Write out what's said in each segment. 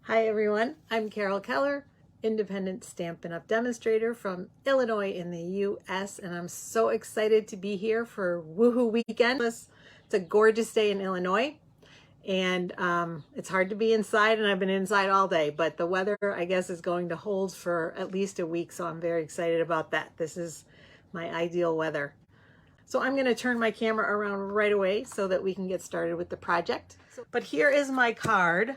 Hi everyone, I'm Carol Keller, independent Stampin' Up! Demonstrator from Illinois in the U.S. and I'm so excited to be here for Woohoo Weekend. It's a gorgeous day in Illinois and it's hard to be inside, and I've been inside all day, but the weather I guess is going to hold for at least a week, so I'm very excited about that. This is my ideal weather. So I'm going to turn my camera around right away so that we can get started with the project. But here is my card.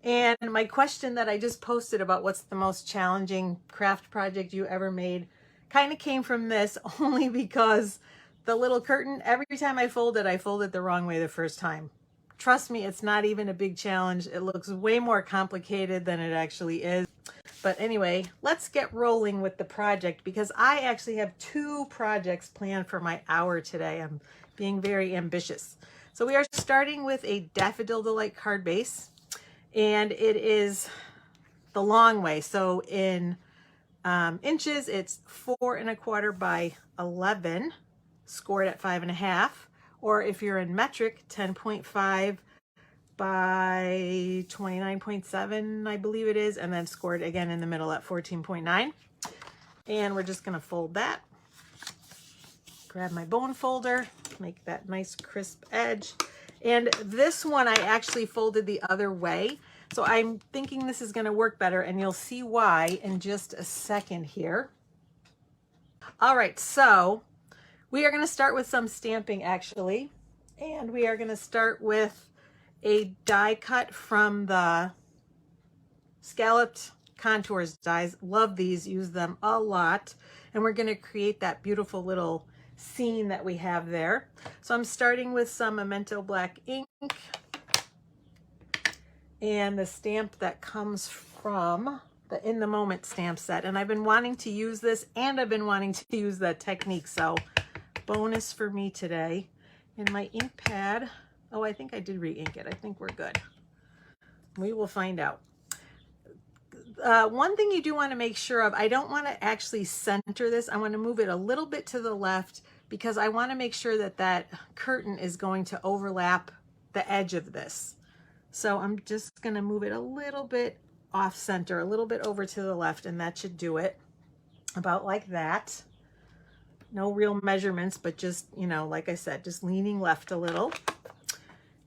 And my question that I just posted about what's the most challenging craft project you ever made kind of came from this, only because the little curtain, every time I fold it the wrong way the first time. Trust me, it's not even a big challenge. It looks way more complicated than it actually is. But anyway, let's get rolling with the project, because I actually have two projects planned for my hour today. I'm being very ambitious. So we are starting with a Daffodil Delight card base. And it is the long way. So in inches, it's 4 1/4 by 11, scored at 5 1/2. Or if you're in metric, 10.5 by 29.7, I believe it is, and then scored again in the middle at 14.9. And we're just going to fold that. Grab my bone folder, make that nice crisp edge. And this one I actually folded the other way. So I'm thinking this is going to work better, and you'll see why in just a second here. All right, so we are going to start with some stamping actually. And we are going to start with a die cut from the Scalloped Contours dies. Love these, use them a lot. And we're going to create that beautiful little scene that we have there. So I'm starting with some Memento black ink and the stamp that comes from the In the Moment stamp set. And I've been wanting to use this, and I've been wanting to use that technique. So bonus for me today. In my ink pad, oh, I think I did re-ink it. I think we're good. We will find out. One thing you do want to make sure of, I don't want to actually center this. I want to move it a little bit to the left, because I want to make sure that that curtain is going to overlap the edge of this. So I'm just going to move it a little bit off center, a little bit over to the left, and that should do it. About like that. No real measurements, but just, you know, like I said, just leaning left a little.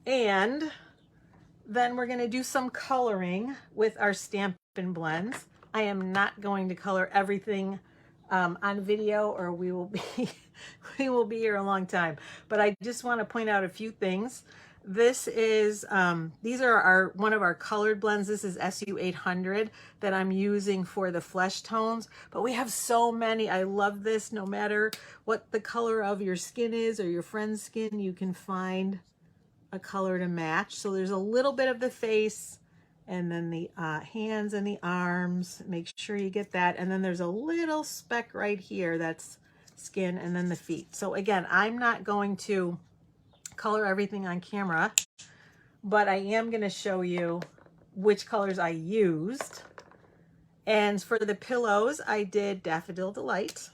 And then we're going to do some coloring with our Stampin' blends. I am not going to color everything on video, or we will be here a long time. But I just want to point out a few things. This is these are one of our colored blends. This is SU 800 that I'm using for the flesh tones. But we have so many. I love this. No matter what the color of your skin is or your friend's skin, you can find a color to match. So there's a little bit of the face, and then the hands and the arms. Make sure you get that. And then there's a little speck right here that's skin, and then the feet. So again, I'm not going to color everything on camera, but I am going to show you which colors I used. And for the pillows, I did Daffodil Delight.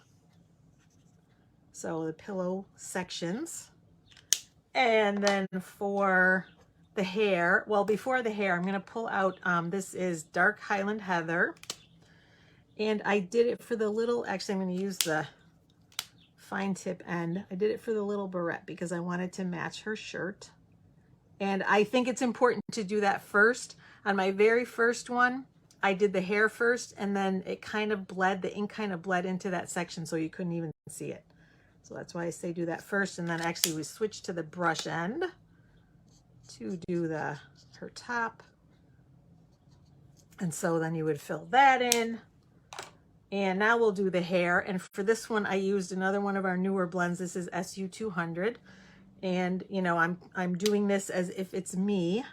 So the pillow sections. And then for the hair, well, before the hair, I'm going to pull out, this is dark Highland Heather. And I did it for the little, actually I'm going to use the fine tip end. I did it for the little barrette because I wanted to match her shirt. And I think it's important to do that first. On my very first one, I did the hair first, and then it kind of bled, the ink kind of bled into that section, so you couldn't even see it. So that's why I say do that first. And then actually we switched to the brush end to do her top. And so then you would fill that in. And now we'll do the hair. And for this one, I used another one of our newer blends. This is SU 200. And, you know, I'm doing this as if it's me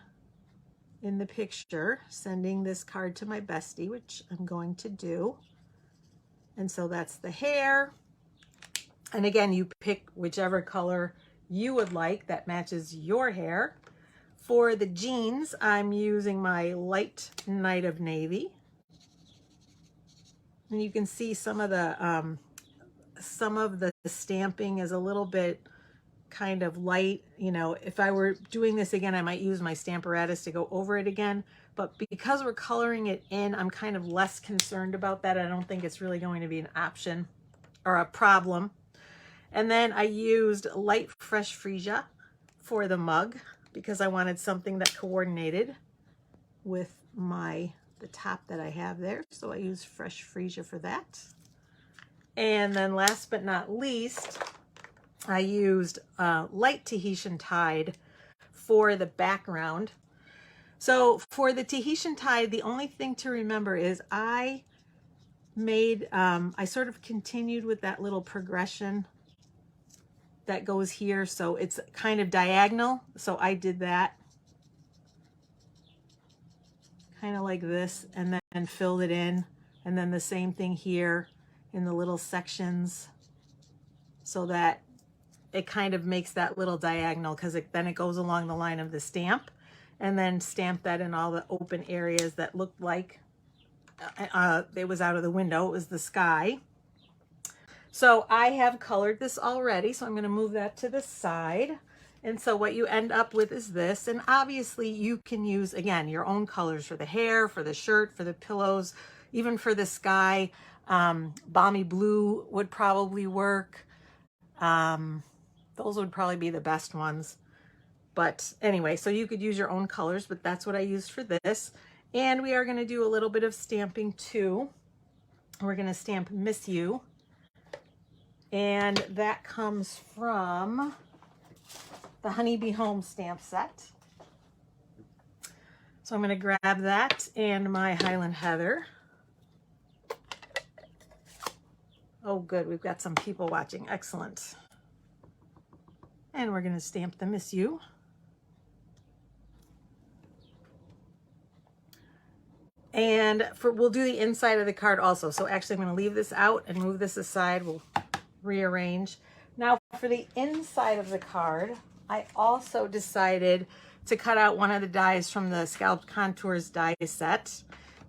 in the picture, sending this card to my bestie, which I'm going to do. And so that's the hair. And again, you pick whichever color you would like that matches your hair. For the jeans, I'm using my light Night of Navy. And you can see some of the stamping is a little bit kind of light. You know, if I were doing this again, I might use my Stamparatus to go over it again. but because we're coloring it in, I'm kind of less concerned about that. I don't think it's really going to be an option or a problem. And then I used light fresh freesia for the mug because I wanted something that coordinated with the top that I have there. So I used fresh freesia for that. And then last but not least, I used light Tahitian tide for the background. So for the Tahitian tide, the only thing to remember is I sort of continued with that little progression that goes here. So it's kind of diagonal. So I did that kind of like this and then filled it in. And then the same thing here in the little sections so that it kind of makes that little diagonal because then it goes along the line of the stamp, and then stamp that in all the open areas that looked like it was out of the window. It was the sky. So I have colored this already, so I'm going to move that to the side. And so what you end up with is this. And obviously you can use, again, your own colors for the hair, for the shirt, for the pillows, even for the sky. Balmy blue would probably work. Those would probably be the best ones. But anyway, so you could use your own colors, but that's what I used for this. And we are going to do a little bit of stamping too. We're going to stamp Miss You. And that comes from the Honeybee Home stamp set. So I'm going to grab that and my Highland Heather. Oh, good. We've got some people watching. Excellent. And we're going to stamp the Miss You. And we'll do the inside of the card also. So actually I'm going to leave this out and move this aside. We'll rearrange. Now for the inside of the card, I also decided to cut out one of the dies from the Scalloped Contours die set.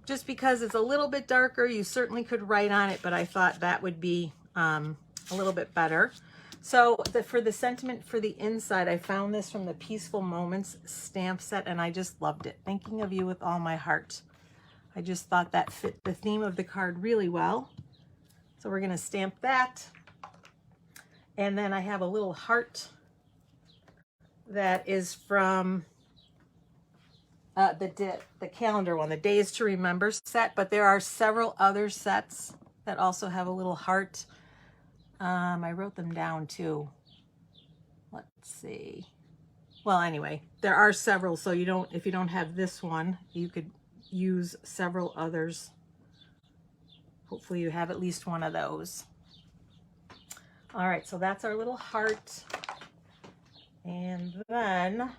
Just because it's a little bit darker, you certainly could write on it, but I thought that would be a little bit better. So for the sentiment for the inside, I found this from the Peaceful Moments stamp set, and I just loved it. Thinking of you with all my heart. I just thought that fit the theme of the card really well. So we're going to stamp that. And then I have a little heart that is from the calendar one, the Days to Remember set, but there are several other sets that also have a little heart. I wrote them down too. Let's see. Well, anyway, there are several, so if you don't have this one, you could use several others. Hopefully you have at least one of those. All right, so that's our little heart. And then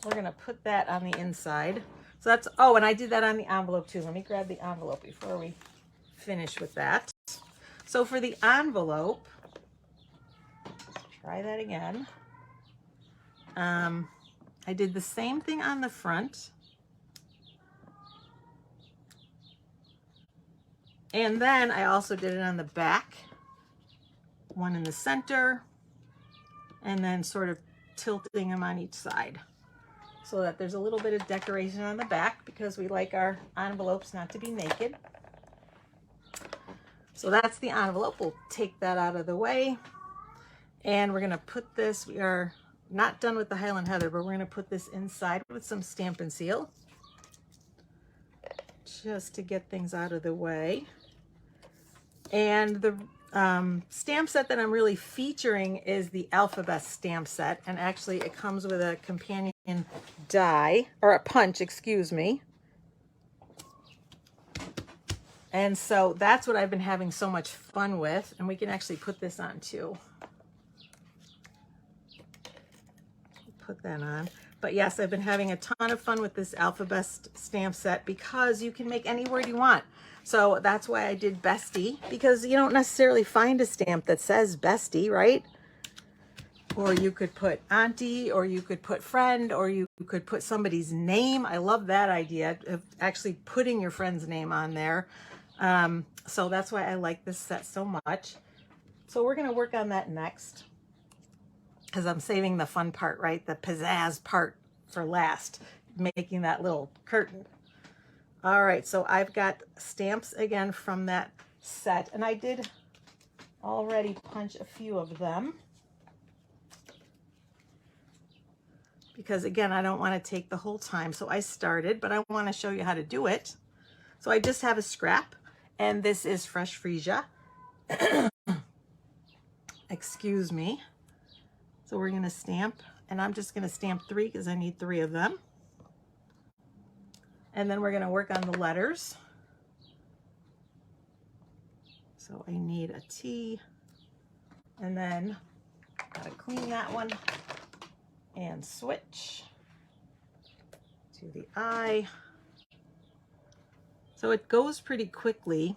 we're gonna put that on the inside. So that's, oh, and I did that on the envelope too. Let me grab the envelope before we finish with that. So for the envelope, try that again. I did the same thing on the front. And then I also did it on the back, one in the center, and then sort of tilting them on each side so that there's a little bit of decoration on the back because we like our envelopes not to be naked. So that's the envelope. We'll take that out of the way. And we're going to put this, we are not done with the Highland Heather, but we're going to put this inside with some Stampin' Seal just to get things out of the way. And the stamp set that I'm really featuring is the Alphabest stamp set. And actually it comes with a companion die, or a punch, excuse me. And so that's what I've been having so much fun with. And we can actually put this on too. Put that on. But yes, I've been having a ton of fun with this Alphabest stamp set because you can make any word you want. So that's why I did Bestie, because you don't necessarily find a stamp that says Bestie, right? Or you could put Auntie, or you could put Friend, or you could put somebody's name. I love that idea of actually putting your friend's name on there. So that's why I like this set so much. So we're going to work on that next, because I'm saving the fun part, right? The pizzazz part for last. making that little curtain. All right, so I've got stamps again from that set, and I did already punch a few of them because again, I don't want to take the whole time. So I started, but I want to show you how to do it. So I just have a scrap, and this is fresh Freesia. Excuse me. So we're going to stamp, and I'm just going to stamp 3 because I need 3 of them. And then we're going to work on the letters. So I need a T, and then gotta clean that one and switch to the I. So it goes pretty quickly,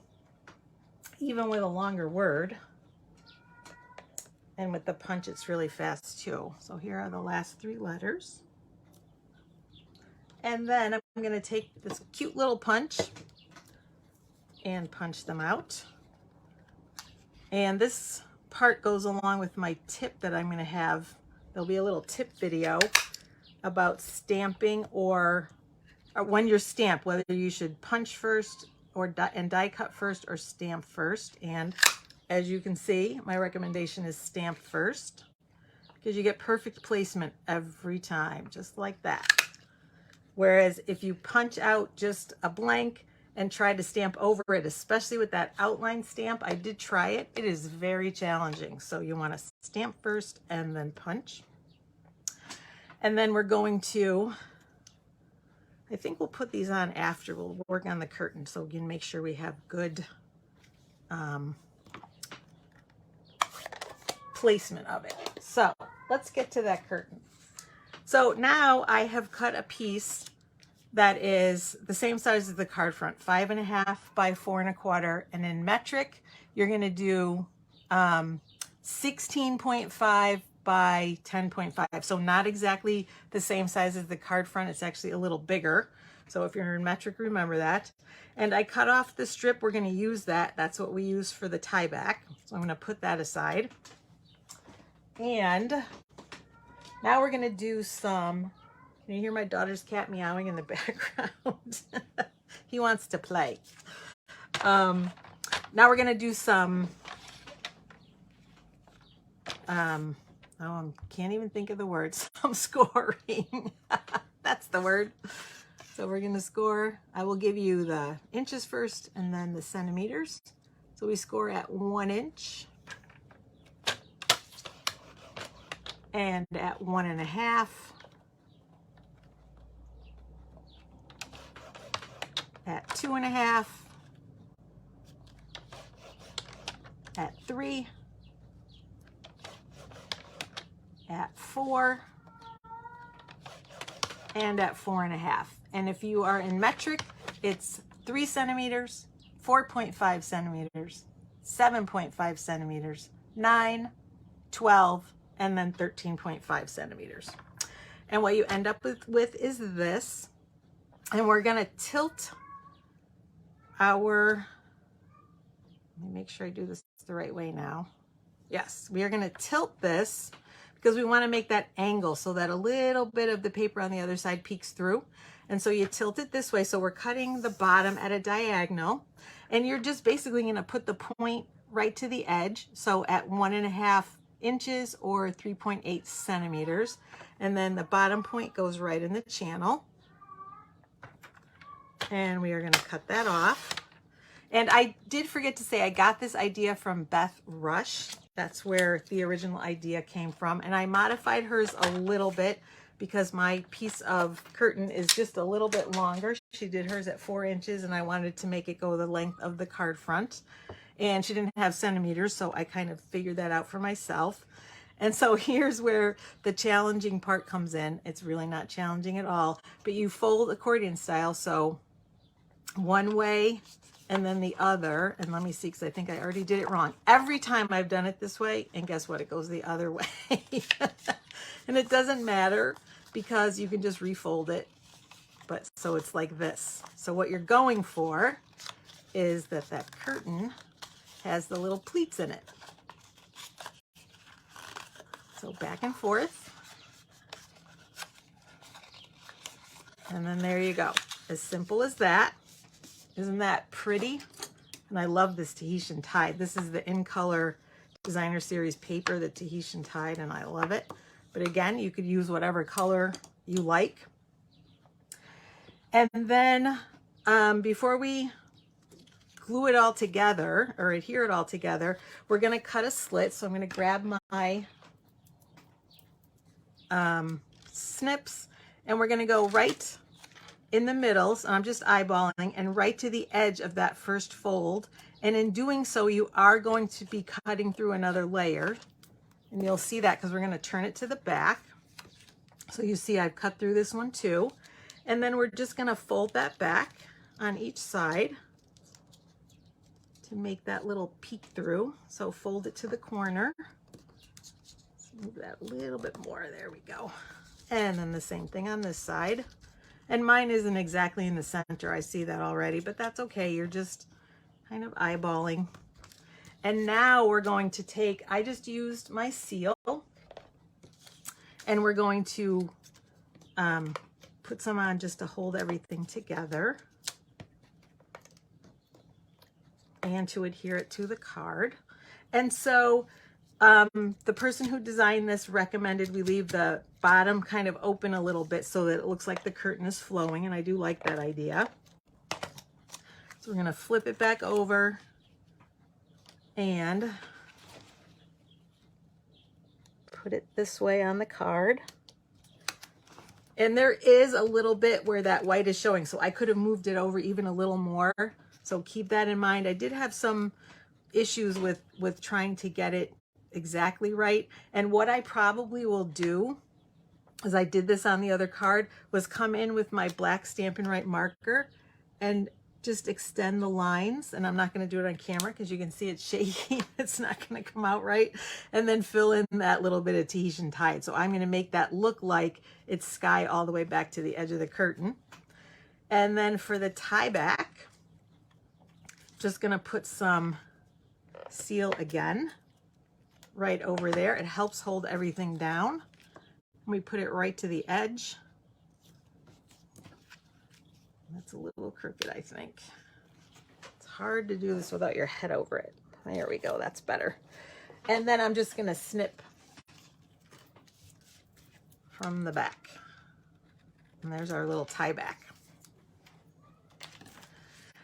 even with a longer word. And with the punch, it's really fast too. So here are the last 3 letters. And then I'm gonna take this cute little punch and punch them out. And this part goes along with my tip that I'm gonna have. There'll be a little tip video about stamping or when you're stamped, whether you should punch first or die cut first or stamp first. And as you can see, my recommendation is stamp first because you get perfect placement every time, just like that. Whereas if you punch out just a blank and try to stamp over it, especially with that outline stamp, I did try it. It is very challenging. So you want to stamp first and then punch. And then we're going to, I think we'll put these on after. We'll work on the curtain so we can make sure we have good placement of it. So let's get to that curtain. So now I have cut a piece that is the same size as the card front, 5.5 by 4 1/4, and in metric you're going to do 16.5 by 10.5. So not exactly the same size as the card front. It's actually a little bigger. So if you're in metric, remember that. And I cut off the strip. We're going to use that. That's what we use for the tie back. So I'm going to put that aside. And now we're going to do some, can you hear my daughter's cat meowing in the background? He wants to play. Now we're going to do some, oh, I can't even think of the words. I'm scoring. That's the word. So we're going to score. I will give you the inches first and then the centimeters. So we score at 1 inch and at 1.5, at 2.5, at 3, at 4, and at 4.5. And if you are in metric, it's 3 centimeters, 4.5 centimeters, 7.5 centimeters, 9, 12, and then 13.5 centimeters. And what you end up with is this. And we're going to tilt our, let me make sure I do this the right way now. Yes, we are going to tilt this because we want to make that angle so that a little bit of the paper on the other side peeks through. And so you tilt it this way. So we're cutting the bottom at a diagonal, and you're just basically going to put the point right to the edge. So at 1.5 inches or 3.8 centimeters. And then the bottom point goes right in the channel. And we are going to cut that off. And I did forget to say, I got this idea from Beth Rush. That's where the original idea came from. And I modified hers a little bit because my piece of curtain is just a little bit longer. She did hers at 4 inches, and I wanted to make it go the length of the card front. And she didn't have centimeters, so I kind of figured that out for myself. And so here's where the challenging part comes in. It's really not challenging at all, but you fold accordion style. So one way and then the other. And let me see, because I think I already did it wrong. Every time I've done it this way, and guess what? It goes the other way. And it doesn't matter because you can just refold it. But so it's like this. So what you're going for is that that curtain has the little pleats in it. So back and forth. And then there you go. As simple as that. Isn't that pretty? And I love this Tahitian tide. This is the In Color Designer Series paper, the Tahitian tide, and I love it. But again, you could use whatever color you like. And then before we glue it all together or adhere it all together, we're going to cut a slit. So I'm going to grab my snips, and we're going to go right in the middle. So I'm just eyeballing, and right to the edge of that first fold. And in doing so, you are going to be cutting through another layer, and you'll see that because we're going to turn it to the back. So you see I've cut through this one too. And then we're just going to fold that back on each side to make that little peek through. So fold it to the corner. Let's move that a little bit more. There we go. And then the same thing on this side. And mine isn't exactly in the center. I see that already, but that's okay. You're just kind of eyeballing. And now we're going to take, I just used my seal, and we're going to put some on just to hold everything together and to adhere it to the card. And so the person who designed this recommended we leave the bottom kind of open a little bit so that it looks like the curtain is flowing, and I do like that idea. So we're going to flip it back over and put it this way on the card. And there is a little bit where that white is showing, so I could have moved it over even a little more. So keep that in mind. I did have some issues with trying to get it exactly right. And what I probably will do, as I did this on the other card, was come in with my black Stampin' Right marker and just extend the lines. And I'm not going to do it on camera because you can see it's shaky. It's not going to come out right. And then fill in that little bit of Tahitian tide. So I'm going to make that look like it's sky all the way back to the edge of the curtain. And then for the tie back, just going to put some seal again right over there. It helps hold everything down. We put it right to the edge. That's a little crooked, I think. It's hard to do this without your head over it. There we go, that's better. And then I'm just gonna snip from the back. And there's our little tie back.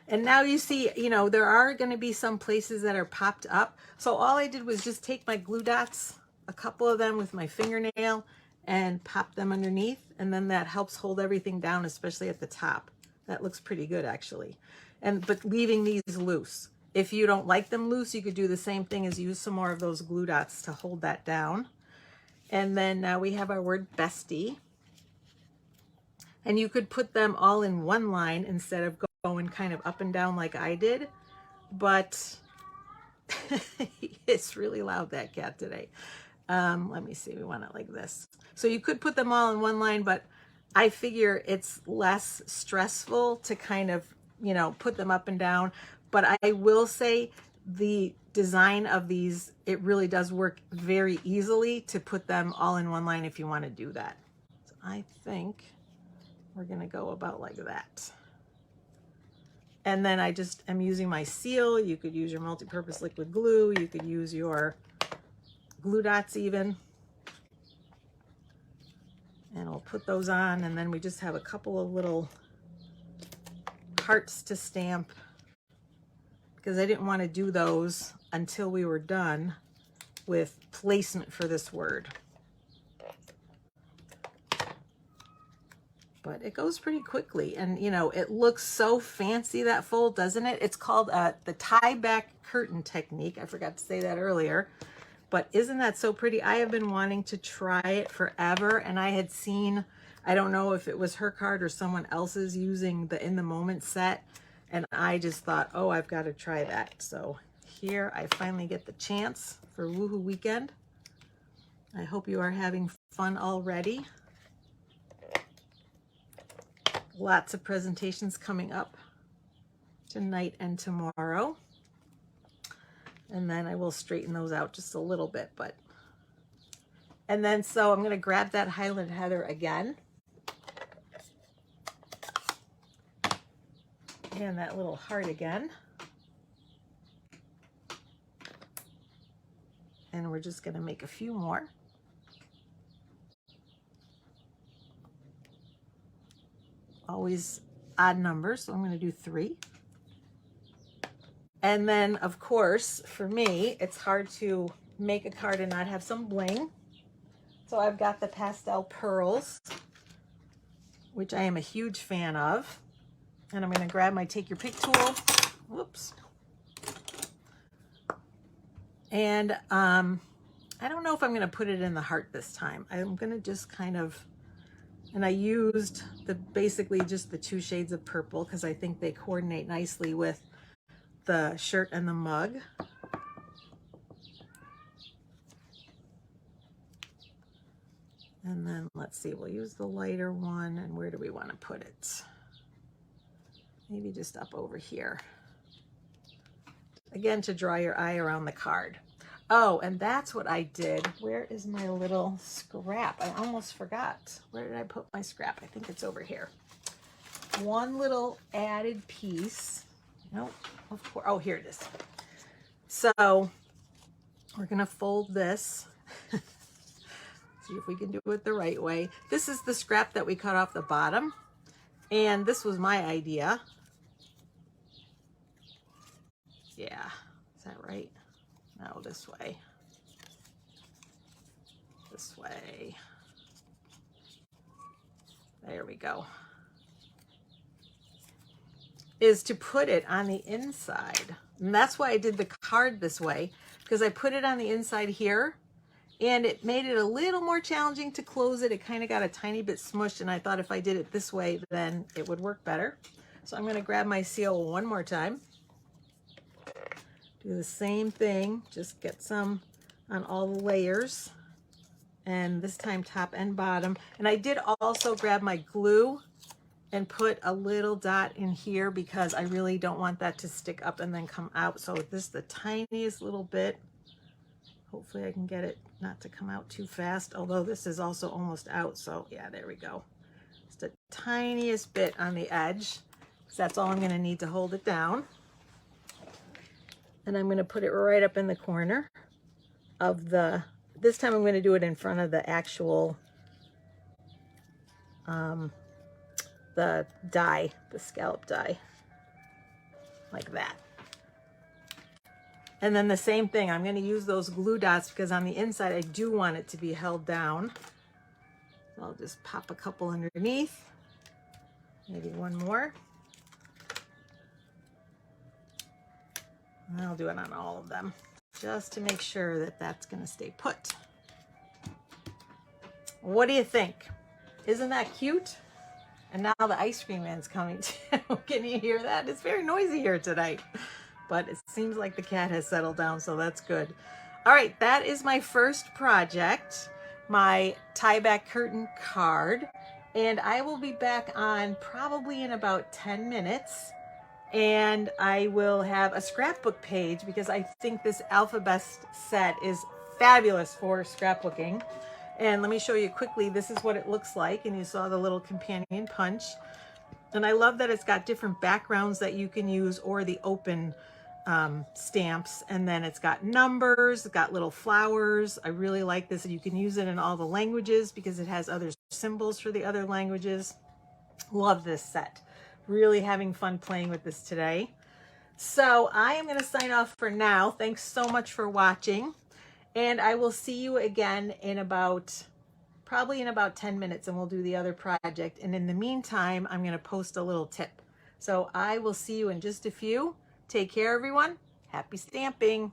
And now you see, you know, there are gonna be some places that are popped up. So all I did was just take my glue dots, a couple of them with my fingernail, and pop them underneath. And then that helps hold everything down, especially at the top. That looks pretty good actually. But leaving these loose. If you don't like them loose, you could do the same thing as use some more of those glue dots to hold that down. And then now we have our word bestie. And you could put them all in one line instead of going kind of up and down like I did. But it's really loud, that cat today. Let me see, we want it like this. So you could put them all in one line, but I figure it's less stressful to kind of, you know, put them up and down. But I will say the design of these, it really does work very easily to put them all in one line if you want to do that. So I think we're going to go about like that. And then I just am using my seal. You could use your multi-purpose liquid glue. You could use your glue dots even. And I'll put those on, and then we just have a couple of little hearts to stamp because I didn't want to do those until we were done with placement for this word. But it goes pretty quickly, and you know, it looks so fancy, that fold, doesn't it? It's called the tie back curtain technique. I forgot to say that earlier. But isn't that so pretty? I have been wanting to try it forever, and I had seen, I don't know if it was her card or someone else's using the In the Moment set, and I just thought, oh, I've got to try that. So here I finally get the chance for Woohoo Weekend. I hope you are having fun already. Lots of presentations coming up tonight and tomorrow. And then I will straighten those out just a little bit, and then so I'm going to grab that Highland Heather again. And that little heart again. And we're just going to make a few more. Always odd numbers, so I'm going to do 3. And then, of course, for me, it's hard to make a card and not have some bling. So I've got the pastel pearls, which I am a huge fan of. And I'm going to grab my Take Your Pick tool. Whoops. And I don't know if I'm going to put it in the heart this time. I'm going to just kind of, and I used basically just the 2 shades of purple because I think they coordinate nicely with the shirt and the mug. And then let's see, we'll use the lighter one. And where do we want to put it? Maybe just up over here. Again, to draw your eye around the card. Oh, and that's what I did. Where is my little scrap? I almost forgot. Where did I put my scrap? I think it's over here. One little added piece. Nope, of course. Oh, here it is. So we're going to fold this. See if we can do it the right way. This is the scrap that we cut off the bottom. And this was my idea. Yeah, is that right? No, this way. This way. There we go. Is to put it on the inside. And that's why I did the card this way, because I put it on the inside here and it made it a little more challenging to close it. It kind of got a tiny bit smushed, and I thought if I did it this way, then it would work better. So I'm going to grab my seal one more time. Do the same thing, just get some on all the layers, and this time top and bottom. And I did also grab my glue and put a little dot in here because I really don't want that to stick up and then come out. So this is the tiniest little bit. Hopefully I can get it not to come out too fast, although this is also almost out. So yeah, there we go. Just the tiniest bit on the edge, because that's all I'm going to need to hold it down. And I'm going to put it right up in the corner of the, this time I'm going to do it in front of the actual, the die, the scallop die, like that. And then the same thing, I'm going to use those glue dots because on the inside I do want it to be held down. So I'll just pop a couple underneath, maybe one more. And I'll do it on all of them, just to make sure that that's going to stay put. What do you think? Isn't that cute? And now the ice cream man's coming too. Can you hear that? It's very noisy here tonight, but it seems like the cat has settled down, so that's good. All right, that is my first project, my tie back curtain card, and I will be back on probably in about 10 minutes. And I will have a scrapbook page because I think this Alphabest set is fabulous for scrapbooking. And let me show you quickly, this is what it looks like. And you saw the little companion punch. And I love that it's got different backgrounds that you can use, or the open stamps. And then it's got numbers, it's got little flowers. I really like this. And you can use it in all the languages because it has other symbols for the other languages. Love this set. Really having fun playing with this today. So I am going to sign off for now. Thanks so much for watching. And I will see you again in probably in about 10 minutes, and we'll do the other project. And in the meantime, I'm going to post a little tip. So I will see you in just a few. Take care, everyone. Happy stamping.